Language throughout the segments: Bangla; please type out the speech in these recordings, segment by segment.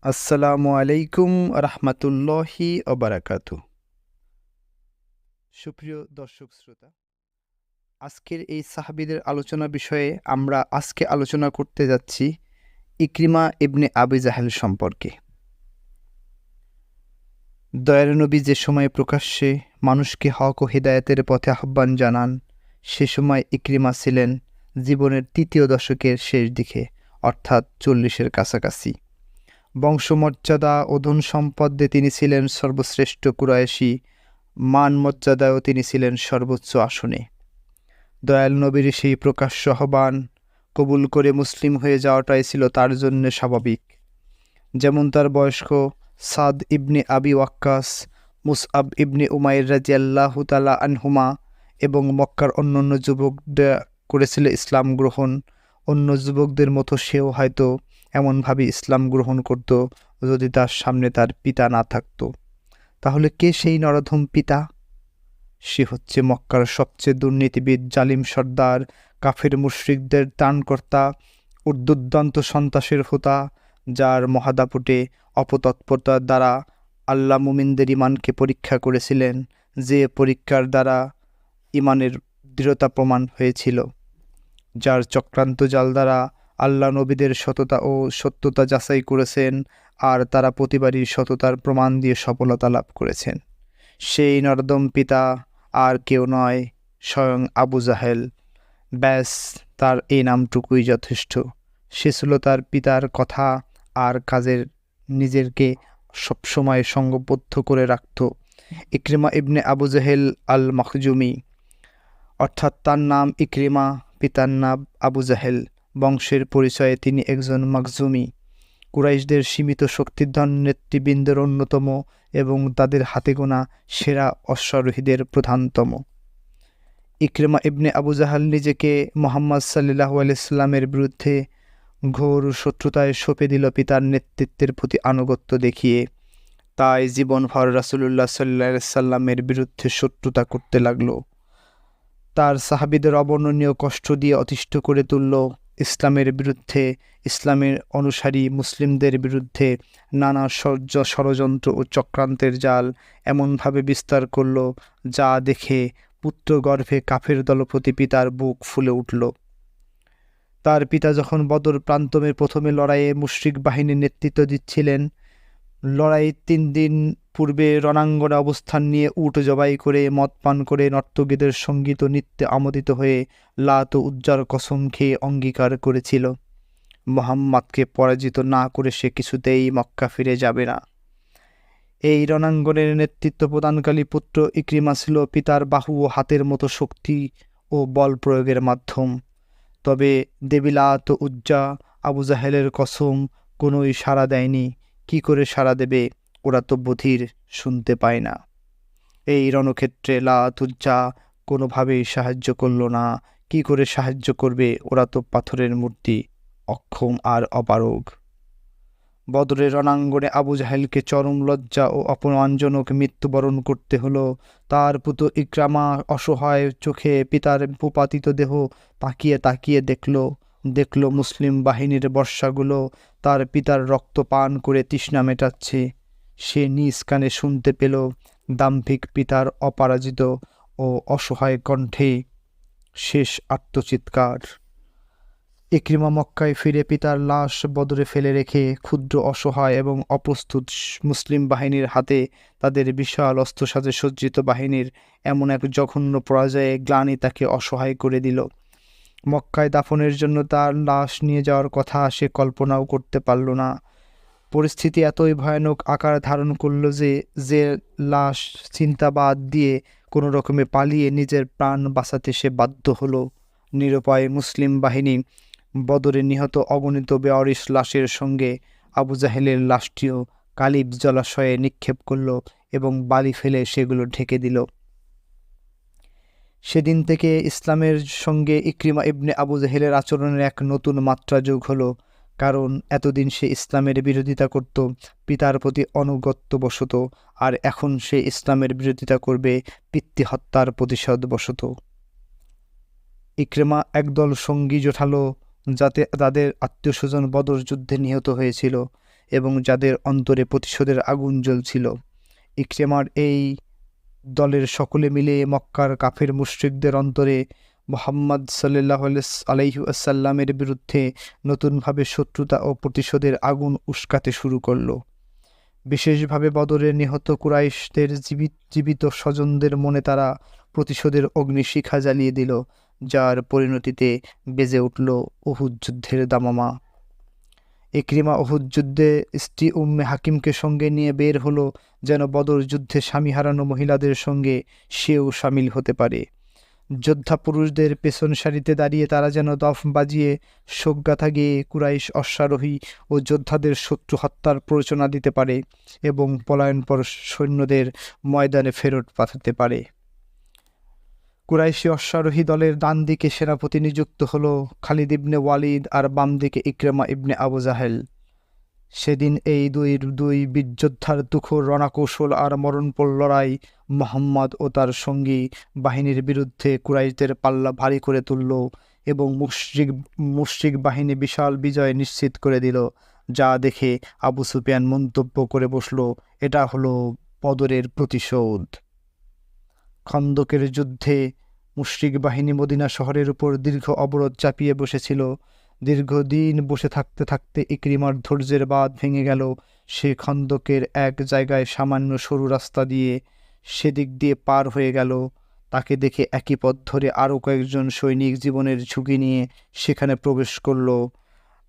আসসালামু আলাইকুম রহমতুল্লাহি ওবারাকাতু। সুপ্রিয় দর্শক শ্রোতা, আজকের এই সাহাবীদের আলোচনা বিষয়ে আমরা আজকে আলোচনা করতে যাচ্ছি ইকরিমা ইবনে আবি জাহেল সম্পর্কে। দয়ার নবী যে সময় প্রকাশ্যে মানুষকে হক ও হিদায়াতের পথে আহ্বান জানান, সে সময় ইকরিমা ছিলেন জীবনের ৩য় দশকের শেষ দিকে, অর্থাৎ ৪০-এর কাছাকাছি। বংশমর্যাদা ও ধন সম্পদে তিনি ছিলেন সর্বশ্রেষ্ঠ কুরাইশি, মান মর্যাদায়ও তিনি ছিলেন সর্বোচ্চ আসনে। দয়াল নবীর সেই প্রকাশ্য আহ্বান কবুল করে মুসলিম হয়ে যাওয়াটাই ছিল তার জন্য স্বাভাবিক। যেমন তার বয়স্ক সাদ ইবনে আবি ওয়াক্কাস, মুসআব ইবনে উমাইর রাদিয়াল্লাহু তাআলা আনহুমা এবং মক্কার অন্যান্য যুবকরা করেছিল ইসলাম গ্রহণ। অন্য যুবকদের মতো সেও হয়তো এমনভাবে ইসলাম গ্রহণ করত যদি তার সামনে তার পিতা না থাকত। তাহলে কে সেই নরধম পিতা? সে হচ্ছে মক্কার সবচেয়ে দুর্নীতিবিদ, জালিম সর্দার, কাফের মুশরিকদের ত্রাণকর্তা, দুর্দান্ত সন্ত্রাসের হোতা, যার মহাদাপুটে অপতৎপরতার দ্বারা আল্লাহ মুমিনদের ইমানকে পরীক্ষা করেছিলেন, যে পরীক্ষার দ্বারা ইমানের দৃঢ়তা প্রমাণ হয়েছিল, যার চক্রান্ত জাল দ্বারা আল্লাহ নবীদের সততা ও সত্যতা যাচাই করেছেন, আর তারা প্রতিবারই সততার প্রমাণ দিয়ে সফলতা লাভ করেছেন। সেই নর্দম পিতা আর কেউ নয়, স্বয়ং আবু জাহেল। ব্যাস, তার এই নামটুকুই যথেষ্ট। সে ছিল তার পিতার কথা আর কাজের নিজেকে সবসময় সঙ্গবদ্ধ করে রাখত। ইকরিমা ইবনে আবু জাহেল আল মাখজুমি, অর্থাৎ তার নাম ইকরিমা, পিতার নাম আবু জাহেল। বংশের পরিচয়ে তিনি একজন মাখজুমি, কুরাইশদের সীমিত শক্তিধর নেতৃবৃন্দের অন্যতম এবং তাদের হাতে গোনা সেরা অশ্বারোহীদের প্রধানতম। ইকরিমা ইবনে আবু জাহাল নিজেকে মুহাম্মদ সাল্লাল্লাহু আলাইহি সাল্লামের বিরুদ্ধে ঘোর শত্রুতায় সঁপে দিল পিতার নেতৃত্বের প্রতি আনুগত্য দেখিয়ে। তাই জীবনভর রাসূলুল্লাহ সাল্লাল্লাহু আলাইহি সাল্লামের বিরুদ্ধে শত্রুতা করতে লাগল। তার সাহাবীদের অবর্ণনীয় কষ্ট দিয়ে অতিষ্ঠ করে তুলল। ইসলামের বিরুদ্ধে, ইসলামের অনুসারী মুসলিমদের বিরুদ্ধে নানা ষড়যন্ত্র ও চক্রান্তের জাল এমনভাবে বিস্তার করল, যা দেখে পুত্রগর্ভে কাফের দলপতি পিতার বুক ফুলে উঠল। তার পিতা যখন বদর প্রান্তমের প্রথমে লড়াইয়ে মুশরিক বাহিনীর নেতৃত্ব দিচ্ছিলেন, লড়াইয়ের 3 দিন পূর্বে রণাঙ্গনে অবস্থান নিয়ে উট জবাই করে, মদ পান করে, নর্তকীদের সঙ্গীত ও নৃত্যে আমোদিত হয়ে লাত ও উজ্জার কসম খেয়ে অঙ্গীকার করেছিল, মুহাম্মাদকে পরাজিত না করে সে কিছুতেই মক্কা ফিরে যাবে না। এই রণাঙ্গনের নেতৃত্ব প্রদানকারী পুত্র ইকরিমা ছিল পিতার বাহু ও হাতের মতো শক্তি ও বল প্রয়োগের মাধ্যম। তবে দেবী লাত ও উজ্জা, আবু জাহেলের কসম কোনোই সাড়া দেয়নি। কি করে সাড়া দেবে? ওরা তো বধির, শুনতে পায় না। এই রণক্ষেত্রে লাত উজ্জা কোনোভাবেই সাহায্য করল না। কি করে সাহায্য করবে? ওরা তো পাথরের মূর্তি, অক্ষম আর অপারগ। বদরের রণাঙ্গনে আবু জাহেলকে চরম লজ্জা ও অপমানজনক মৃত্যুবরণ করতে হলো। তার পুত্র ইকরামা অসহায় চোখে পিতার ভূপাতিত দেহ তাকিয়ে তাকিয়ে দেখল মুসলিম বাহিনীর বর্ষাগুলো তার পিতার রক্ত পান করে তৃষ্ণা মেটাচ্ছে। সে নিজ কানে শুনতে পেল দাম্ভিক পিতার অপরাজিত ও অসহায় কণ্ঠে শেষ আর্তচিৎকার। ইকরিমা মক্কায় ফিরে পিতার লাশ বদরে ফেলে রেখে ক্ষুদ্র, অসহায় এবং অপ্রস্তুত মুসলিম বাহিনীর হাতে তাদের বিশাল অস্ত্রসাজে সজ্জিত বাহিনীর এমন এক জঘন্য পরাজয়ে গ্লানি তাকে অসহায় করে দিল। মক্কায় দাফনের জন্য তার লাশ নিয়ে যাওয়ার কথা সে কল্পনাও করতে পারল না। পরিস্থিতি এতই ভয়ানক আকার ধারণ করল যে লাশ চিন্তা বাদ দিয়ে কোনো রকমে পালিয়ে নিজের প্রাণ বাঁচাতে সে বাধ্য হলো। নিরুপায় মুসলিম বাহিনী বদরে নিহত অগণিত বেওয়ারিশ লাশের সঙ্গে আবু জাহেলের লাশটিও কালিব জলাশয়ে নিক্ষেপ করল এবং বালি ফেলে সেগুলো ঢেকে দিল। সেদিন থেকে ইসলামের সঙ্গে ইকরিমা ইবনে আবু জাহেলের আচরণের এক নতুন মাত্রা যোগ হলো। কারণ এতদিন সে ইসলামের বিরোধিতা করত পিতার প্রতি আনুগত্যবশত, আর এখন সে ইসলামের বিরোধিতা করবে পিতৃহত্যার প্রতিশোধবশত। ইকরিমা একদল সঙ্গী জোটালো যাতে তাদের আত্মীয়স্বজন বদর যুদ্ধে নিহত হয়েছিল এবং যাদের অন্তরে প্রতিশোধের আগুন জ্বলছিল। ইকরিমার এই দলের সকলে মিলে মক্কার কাফের মুশরিকদের অন্তরে মুহাম্মদ সাল্লাল্লাহু আলাইহি ওয়াসাল্লামের বিরুদ্ধে নতুনভাবে শত্রুতা ও প্রতিশোধের আগুন উস্কাতে শুরু করলো। বিশেষভাবে বদরে নিহত কুরাইশদের জীবিত স্বজনদের মনে তারা প্রতিশোধের অগ্নিশিখা জ্বালিয়ে দিল, যার পরিণতিতে বেজে উঠল উহুদ যুদ্ধের দামামা। ইকরিমা উহুদ যুদ্ধে স্ত্রী উম্মে হাকিমকে সঙ্গে নিয়ে বের হলো, যেন বদর যুদ্ধে স্বামী হারানো মহিলাদের সঙ্গে সেও সামিল হতে পারে। যোদ্ধা পুরুষদের পেছন সারিতে দাঁড়িয়ে তারা যেন দফ বাজিয়ে শোকগাথা গেয়ে কুরাইশ অশ্বারোহী ও যোদ্ধাদের শত্রু হত্যার প্ররোচনা দিতে পারে এবং পলায়নপর সৈন্যদের ময়দানে ফেরত পাঠাতে পারে। কুরাইশি অশ্বারোহী দলের ডান দিকে সেনাপতি নিযুক্ত হলো খালিদ ইবনে ওয়ালিদ আর বাম দিকে ইকরামা ইবনে আবু জাহেল। সেদিন এই দুই বীরযোদ্ধার তুখোড় রণকৌশল আর মরণপণ লড়াই মুহাম্মদ ও তার সঙ্গী বাহিনীর বিরুদ্ধে কুরাইশদের পাল্লা ভারী করে তুলল এবং মুশরিক বাহিনী বিশাল বিজয় নিশ্চিত করে দিল, যা দেখে আবু সুফিয়ান মন্তব্য করে বসল, এটা হলো বদরের প্রতিশোধ। খন্দকের যুদ্ধে মুশরিক বাহিনী মদিনা শহরের উপর দীর্ঘ অবরোধ চাপিয়ে বসেছিল। দীর্ঘদিন বসে থাকতে থাকতে ইকরিমার ধৈর্যের বাঁধ ভেঙে গেল। সে খন্দকের এক জায়গায় সামান্য সরু রাস্তা দিয়ে সেদিক দিয়ে পার হয়ে গেল। তাকে দেখে একই পথ ধরে আরও কয়েকজন সৈনিক জীবনের ঝুঁকি নিয়ে সেখানে প্রবেশ করল।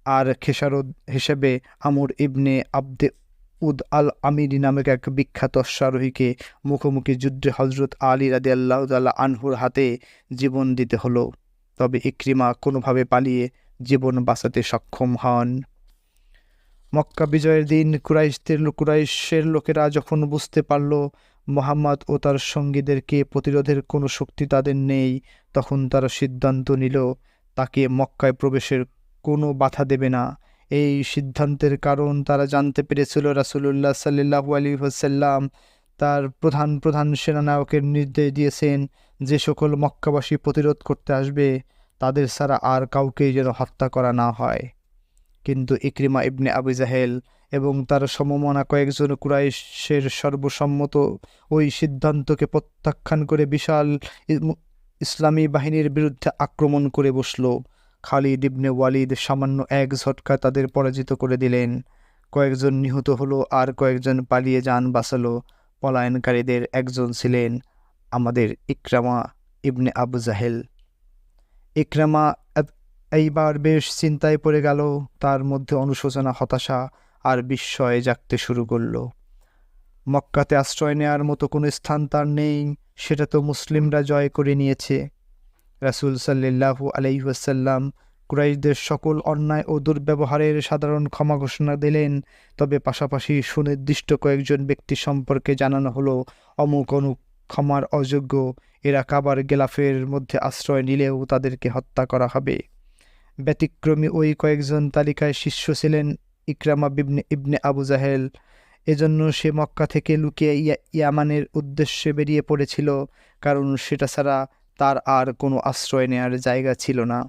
আর খেসারত হিসেবে আমর ইবনে আবদে উদ আল আমিরি নামক এক বিখ্যাত অশ্বারোহীকে মুখোমুখি যুদ্ধে হজরত আলী রাদিয়াল্লাহু তাআলা আনহুর হাতে জীবন দিতে হলো। তবে ইকরিমা কোনোভাবে পালিয়ে জীবন বাঁচাতে সক্ষম হন। মক্কা বিজয়ের দিন কুরাইশের লোকেরা যখন বুঝতে পারল মুহাম্মদ ও তার সঙ্গীদেরকে প্রতিরোধের কোনো শক্তি তাদের নেই, তখন তারা সিদ্ধান্ত নিল তাকে মক্কায় প্রবেশের কোনো বাধা দেবে না। এই সিদ্ধান্তের কারণ তারা জানতে পেরেছিল রাসূলুল্লাহ সাল্লাল্লাহু আলাইহি ওয়াসাল্লাম তার প্রধান সেনানায়কের নির্দেশ দিয়েছেন, যে সকল মক্কাবাসী প্রতিরোধ করতে আসবে তাদের ছাড়া আর কাউকেই যেন হত্যা করা না হয়। কিন্তু ইকরিমা ইবনে আবু জাহেল এবং তার সমমনা কয়েকজন কুরাইশের সর্বসম্মত ওই সিদ্ধান্তকে প্রত্যাখ্যান করে বিশাল ইসলামী বাহিনীর বিরুদ্ধে আক্রমণ করে বসল। খালিদ ইবনে ওয়ালিদ সামান্য এক ঝটকা তাদের পরাজিত করে দিলেন। কয়েকজন নিহত হলো আর কয়েকজন পালিয়ে যান বাঁচালো। পলায়নকারীদের একজন ছিলেন আমাদের ইকরামা ইবনে আবু জাহেল। ইকরামা এইবার বেশ চিন্তায় পড়ে গেল। তার মধ্যে অনুশোচনা, হতাশা আর বিস্ময় জাগতে শুরু করলো। মক্কাতে আশ্রয় নেওয়ার মতো কোনো স্থান তার নেই, সেটা তো মুসলিমরা জয় করে নিয়েছে। রাসূল সাল্লাল্লাহু আলাইহি ওয়াসাল্লাম কুরাইশদের সকল অন্যায় ও দুর্ব্যবহারের সাধারণ ক্ষমা ঘোষণা দিলেন, তবে পাশাপাশি সুনির্দিষ্ট কয়েকজন ব্যক্তি সম্পর্কে জানানো হলো অমুক ক্ষমার অযোগ্য, এরা কাবার গেলাফের মধ্যে আশ্রয় নিলেও তাদেরকে হত্যা করা হবে। ব্যতিক্রমী ওই কয়েকজন তালিকায় শীর্ষ ছিলেন ইকরামা ইবনে আবু জাহেল। এজন্য সে মক্কা থেকে লুকিয়ে ইয়ামানের উদ্দেশ্যে বেরিয়ে পড়েছিল, কারণ সেটা ছাড়া তার আর কোনো আশ্রয় নেওয়ার জায়গা ছিল না।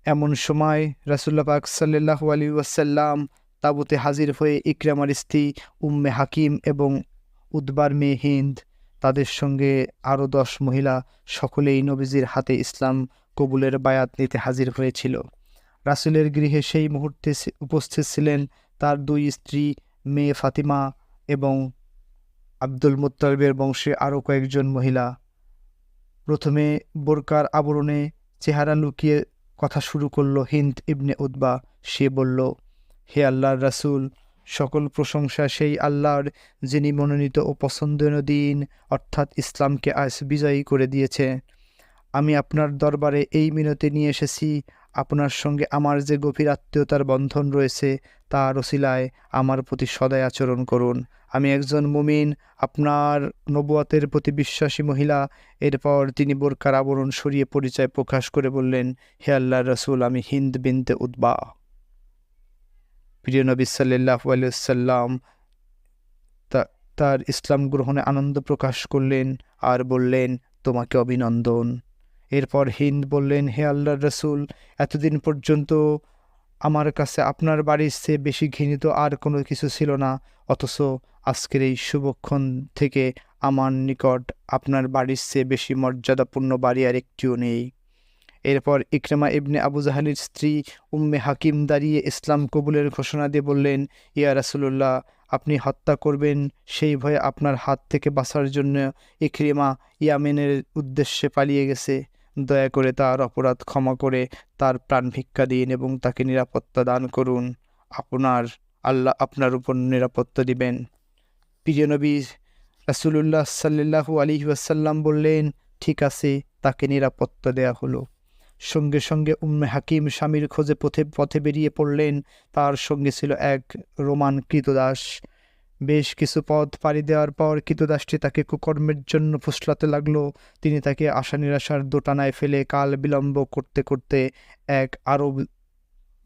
এমন সময় রাসূলুল্লাহ পাক সাল্লাল্লাহু আলাইহি ওয়াসাল্লাম তাঁবুতে হাজির হয়ে ইকরামার স্ত্রী উম্মে হাকিম এবং উতবার মেয়ে হিন্দ, তাদের সঙ্গে আরও 10 মহিলা, সকলেই নবীজির হাতে ইসলাম কবুলের বায়াত নিতে হাজির হয়েছিল। রাসূলের গৃহে সেই মুহূর্তে উপস্থিত ছিলেন তার 2 স্ত্রী, মেয়ে ফাতিমা এবং আব্দুল মুত্তালিবের বংশে আরও কয়েকজন মহিলা। প্রথমে বোরকার আবরণে চেহারা লুকিয়ে কথা শুরু করল হিন্দ ইবনে উতবা। সে বলল, হে আল্লাহর রাসূল, সকল প্রশংসা সেই আল্লাহর যিনি মনোনীত ও পছন্দনীয় দিন অর্থাৎ ইসলামকে আজ বিজয়ী করে দিয়েছে। আমি আপনার দরবারে এই মিনতি নিয়ে এসেছি, আপনার সঙ্গে আমার যে গভীর আত্মীয়তার বন্ধন রয়েছে তার ওসিলায় আমার প্রতি সদয় আচরণ করুন। আমি একজন মুমিন, আপনার নবুয়তের প্রতি বিশ্বাসী মহিলা। এরপর তিনি বোরকার আবরণ সরিয়ে পরিচয় প্রকাশ করে বললেন, হে আল্লাহর রাসূল, আমি হিন্দ বিনতে উতবা। প্রিয় নবী সাল্লাল্লাহু আলাইহি ওয়াসাল্লাম তার ইসলাম গ্রহণে আনন্দ প্রকাশ করলেন আর বললেন, তোমাকে অভিনন্দন। এরপর হিন্দ বললেন, হে আল্লাহর রাসূল, এতদিন পর্যন্ত আমার কাছে আপনার বাড়ির চেয়ে বেশি ঘৃণিত আর কোনো কিছু ছিল না, অথচ আজকের এই শুভক্ষণ থেকে আমার নিকট আপনার বাড়ির চেয়ে বেশি মর্যাদাপূর্ণ বাড়ি আর একটিও নেই। এরপর ইকরামা ইবনে আবু জাহালের স্ত্রী উম্মে হাকিম দাঁড়িয়ে ইসলাম কবুলের ঘোষণা দিয়ে বললেন, ইয়া রাসূলুল্লাহ, আপনি হত্যা করবেন সেই ভয়ে আপনার হাত থেকে বাঁচার জন্য ইকরিমা ইয়ামেনের উদ্দেশ্যে পালিয়ে গেছে। দয়া করে তার অপরাধ ক্ষমা করে তার প্রাণ ভিক্ষা দিন এবং তাকে নিরাপত্তা দান করুন। আল্লাহ আপনার উপর নিরাপত্তা দিবেন। প্রিয় নবী রাসূলুল্লাহ সাল্লাল্লাহু আলাইহি ওয়াসাল্লাম বললেন, ঠিক আছে, তাকে নিরাপত্তা দেয়া হলো। সঙ্গে সঙ্গে উম্মে হাকিম স্বামীর খোঁজে পথে পথে বেরিয়ে পড়লেন। তার সঙ্গে ছিল এক রোমান কৃতদাস। বেশ কিছু পথ পাড়ি দেওয়ার পর কৃতদাসটি তাকে কুকর্মের জন্য ফুসলাতে লাগলো। তিনি তাকে আশা নিরাশার দোটানায় ফেলে কাল বিলম্ব করতে করতে এক আরব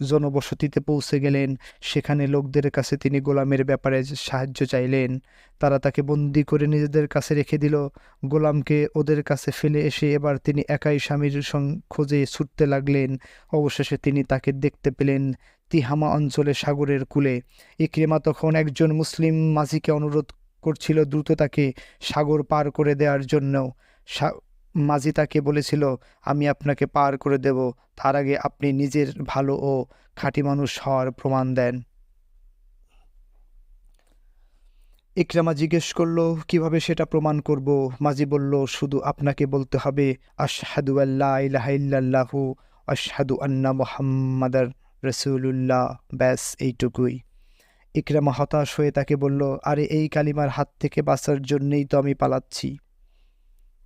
জনবসতিতে পৌঁছে গেলেন। সেখানে লোকদের কাছে তিনি গোলামের ব্যাপারে সাহায্য চাইলেন। তারা তাকে বন্দি করে নিজেদের কাছে রেখে দিল। গোলামকে ওদের কাছে ফেলে এসে এবার তিনি একাই স্বামীর খোঁজে ছুটতে লাগলেন। অবশেষে তিনি তাকে দেখতে পেলেন তিহামা অঞ্চলে সাগরের কূলে। ইকরিমা তখন একজন মুসলিম মাঝিকে অনুরোধ করছিল দ্রুত তাকে সাগর পার করে দেওয়ার জন্য। মাঝি তাকে বলেছিল, আমি আপনাকে পার করে দেব, তার আগে আপনি নিজের ভালো ও খাঁটি মানুষ হওয়ার প্রমাণ দেন। ইকরামা জিজ্ঞেস করল, কিভাবে সেটা প্রমাণ করব? মাঝি বলল, শুধু আপনাকে বলতে হবে, আশহাদু আল্লা ইলাহা ইল্লাল্লাহু আশহাদু আন্না মুহাম্মাদার রাসূলুল্লাহ। ব্যাস এইটুকুই। ইকরামা হতাশ হয়ে তাকে বলল, আরে এই কালিমার হাত থেকে বাঁচার জন্যেই তো আমি পালাচ্ছি।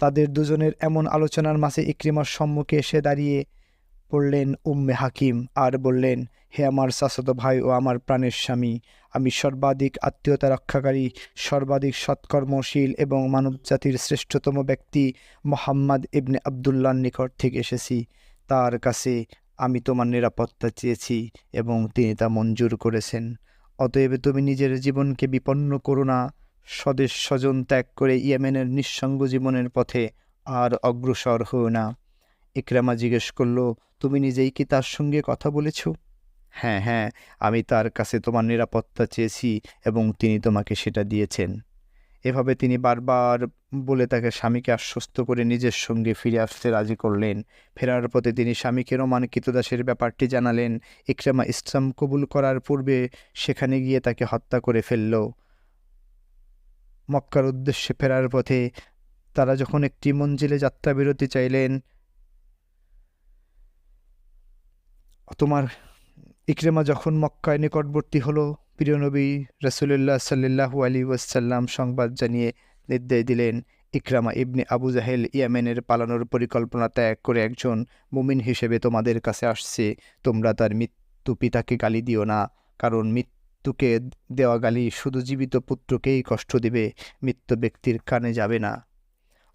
তাদের দুজনের এমন আলোচনার মাঝে ইকরিমার সম্মুখে এসে দাঁড়িয়ে পড়লেন উম্মে হাকিম আর বললেন, হে আমার চাচাতো ভাই ও আমার প্রাণের স্বামী, আমি সর্বাধিক আত্মীয়তা রক্ষাকারী, সর্বাধিক সৎকর্মশীল এবং মানবজাতির শ্রেষ্ঠতম ব্যক্তি মোহাম্মদ ইবনে আবদুল্লাহর নিকট থেকে এসেছি। তার কাছে আমি তোমার নিরাপত্তা চেয়েছি এবং তিনি তা মঞ্জুর করেছেন। অতএব তুমি নিজের জীবনকে বিপন্ন করো না, স্বদেশ স্বজন ত্যাগ করে ইয়েমেনের নিঃসঙ্গ জীবনের পথে আর অগ্রসর হও না। ইকরামা জিজ্ঞেস করল, তুমি নিজেই কি তার সঙ্গে কথা বলেছ? হ্যাঁ হ্যাঁ, আমি তার কাছে তোমার নিরাপত্তা চেয়েছি এবং তিনি তোমাকে সেটা দিয়েছেন। এভাবে তিনি বারবার বলে তাকে স্বামীকে আশ্বস্ত করে নিজের সঙ্গে ফিরে আসতে রাজি করলেন। ফেরার পথে তিনি স্বামীকে রোমান কৃতদাসের ব্যাপারটি জানালেন। ইকরামা ইসলাম কবুল করার পূর্বে সেখানে গিয়ে তাকে হত্যা করে ফেলল। মক্কার উদ্দেশ্যে ফেরার পথে তারা যখন একটি মঞ্জিলে যাত্রা বিরতি চাইলেন, তোমার ইকরামা যখন মক্কায় নিকটবর্তী হলো, প্রিয় নবী রাসূলুল্লাহ সাল্লাল্লাহু আলাইহি ওয়াসাল্লাম সংবাদ জানিয়ে নির্দেশ দিলেন, ইকরামা ইবনে আবু জাহেল ইয়েমেনের পালানোর পরিকল্পনা ত্যাগ করে একজন মুমিন হিসেবে তোমাদের কাছে আসছে। তোমরা তার মৃত্যু পিতাকে গালি দিও না, কারণ মৃত্যুকে দেওয়া গালি শুধু জীবিত পুত্রকেই কষ্ট দিবে, মৃত ব্যক্তির কানে যাবে না।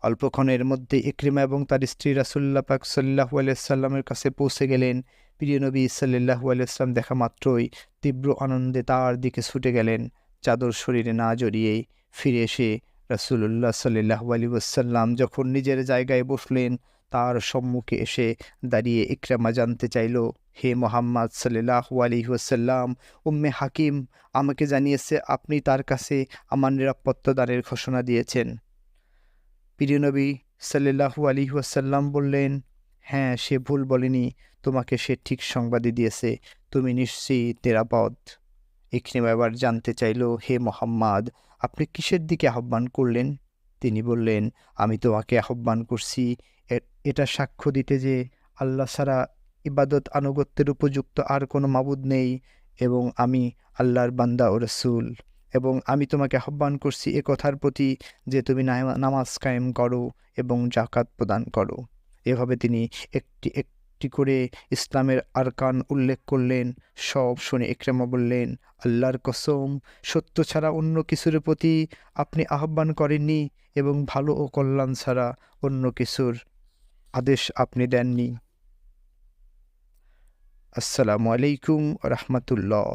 অল্পক্ষণের মধ্যে ইকরিমা এবং তার স্ত্রী রাসূলুল্লাহ পাক সাল্লাল্লাহু আলাইহি ওয়াসাল্লামের কাছে পৌঁছে গেলেন। প্রিয় নবী সাল্লাল্লাহু আলাইহি ওয়াসাল্লাম দেখা মাত্রই তীব্র আনন্দে তার দিকে ছুটে গেলেন। চাদর শরীরে না জড়িয়েই ফিরে এসে রাসূলুল্লাহ সাল্লাল্লাহু আলাইহি ওয়াসাল্লাম যখন নিজের জায়গায় বসলেন, তার সম্মুখে এসে দাঁড়িয়ে ইকরামা জানতে চাইল, হে মুহাম্মদ সাল্লাল্লাহু আলাইহি ওয়াসাল্লাম, উম্মে হাকিম আমাকে জানিয়েছে আপনি তার কাছে আমার নিরাপত্তা দানের ঘোষণা দিয়েছেন। প্রিয় নবী সাল্লাল্লাহু আলাইহি ওয়াসাল্লাম বললেন, হ্যাঁ, সে ভুল বলেনি, তোমাকে সে ঠিক সংবাদই দিয়েছে, তুমি নিশ্চয়ই নিরাপদ। ইকরিমা এবার জানতে চাইল, হে মোহাম্মদ, আপনি কিসের দিকে আহ্বান করলেন? তিনি বললেন, আমি তোমাকে আহ্বান করছি এটা সাক্ষ্য দিতে যে আল্লাহ ছাড়া ইবাদত আনুগত্যের উপযুক্ত আর কোনো মাবুদ নেই এবং আমি আল্লাহর বান্দা ও রাসূল। এবং আমি তোমাকে আহ্বান করছি এ কথার প্রতি যে তুমি নামাজ কায়েম করো এবং জাকাত প্রদান করো। এভাবে তিনি একটি একটি করে ইসলামের আরকান উল্লেখ করলেন। সব শুনে ইকরামা বললেন, আল্লাহর কসম, সত্য ছাড়া অন্য কিছুর প্রতি আপনি আহ্বান করেননি এবং ভালো ও কল্যাণ ছাড়া অন্য কিছুর আদেশ আপনি দেননি। আসসালামু আলাইকুম ওয়া রাহমাতুল্লাহ।